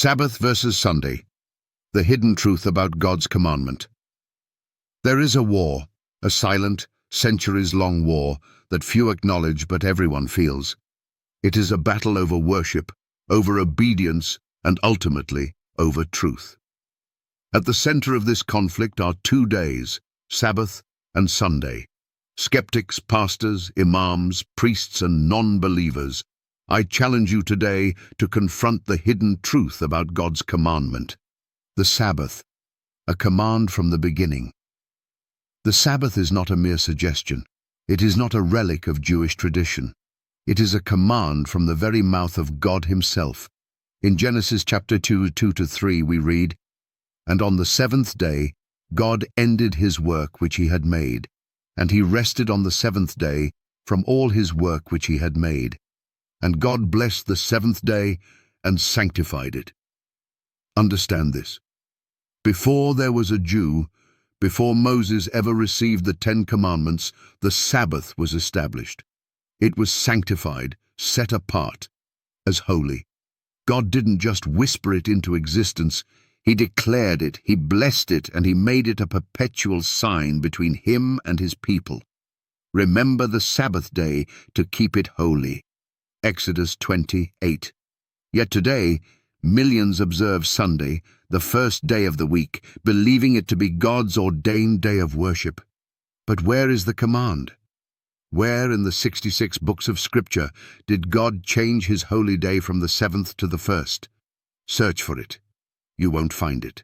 Sabbath versus Sunday, the hidden truth about God's commandment. There is a war, a silent, centuries-long war that few acknowledge but everyone feels. It is a battle over worship, over obedience, and ultimately over truth. At the center of this conflict are 2 days, Sabbath and Sunday. Skeptics, pastors, imams, priests, and non-believers, I challenge you today to confront the hidden truth about God's commandment. The Sabbath, a command from the beginning. The Sabbath is not a mere suggestion. It is not a relic of Jewish tradition. It is a command from the very mouth of God himself. In Genesis chapter 2:2-3 we read, "And on the 7th day God ended his work which he had made, and he rested on the 7th day from all his work which he had made. And God blessed the 7th day and sanctified it." Understand this. Before there was a Jew, before Moses ever received the 10 Commandments, the Sabbath was established. It was sanctified, set apart, as holy. God didn't just whisper it into existence. He declared it, he blessed it, and he made it a perpetual sign between him and his people. Remember the Sabbath day to keep it holy. Exodus 20:8. Yet today, millions observe Sunday, the first day of the week, believing it to be God's ordained day of worship. But where is the command? Where in the 66 books of Scripture did God change his holy day from the 7th to the 1st? Search for it. You won't find it.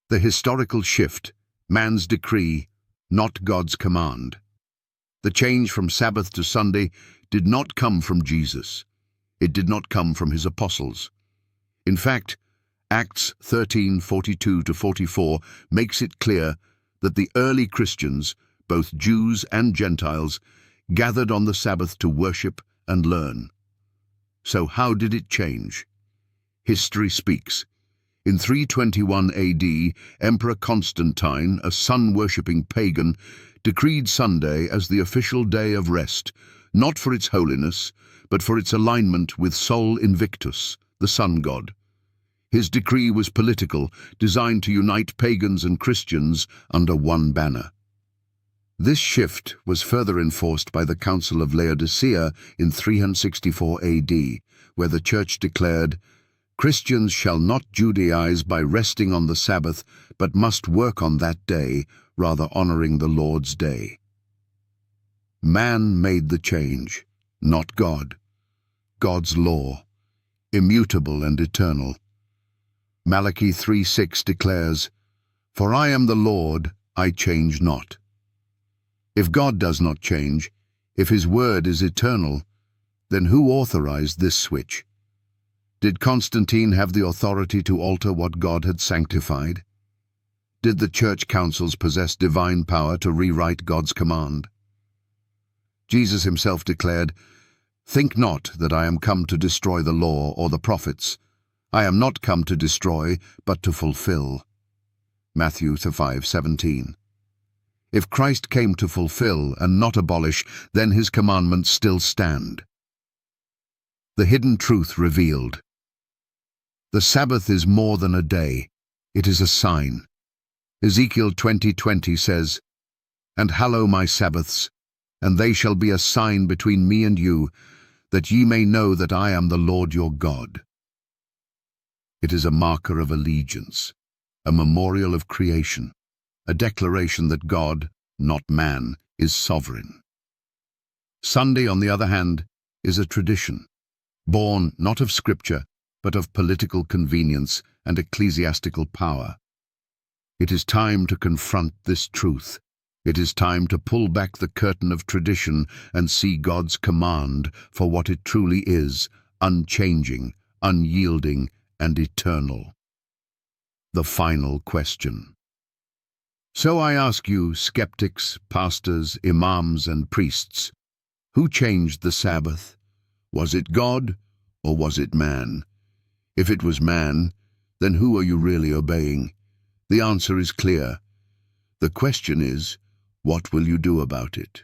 The historical shift, man's decree, not God's command. The change from Sabbath to Sunday did not come from Jesus. It did not come from his apostles. In fact, Acts 13:42-44 makes it clear that the early Christians, both Jews and Gentiles, gathered on the Sabbath to worship and learn. So how did it change? History speaks. In 321 AD, Emperor Constantine, a sun-worshipping pagan, decreed Sunday as the official day of rest, not for its holiness, but for its alignment with Sol Invictus, the sun god. His decree was political, designed to unite pagans and Christians under one banner. This shift was further enforced by the Council of Laodicea in 364 AD, where the church declared, "Christians shall not Judaize by resting on the Sabbath, but must work on that day, rather honoring the Lord's day." Man made the change, not God. God's law, immutable and eternal. Malachi 3:6 declares, "For I am the Lord, I change not." If God does not change, if his word is eternal, then who authorized this switch? Did Constantine have the authority to alter what God had sanctified? Did the church councils possess divine power to rewrite God's command? Jesus himself declared, "Think not that I am come to destroy the law or the prophets. I am not come to destroy, but to fulfill." Matthew 5:17. If Christ came to fulfill and not abolish, then his commandments still stand. The hidden truth revealed. The Sabbath is more than a day. It is a sign. Ezekiel 20:20 says, "And hallow my Sabbaths, and they shall be a sign between me and you, that ye may know that I am the Lord your God." It is a marker of allegiance, a memorial of creation, a declaration that God, not man, is sovereign. Sunday, on the other hand, is a tradition, born not of Scripture, but of political convenience and ecclesiastical power. It is time to confront this truth. It is time to pull back the curtain of tradition and see God's command for what it truly is, unchanging, unyielding, and eternal. The final question. So I ask you, skeptics, pastors, imams, and priests, who changed the Sabbath? Was it God, or was it man? If it was man, then who are you really obeying? The answer is clear. The question is, what will you do about it?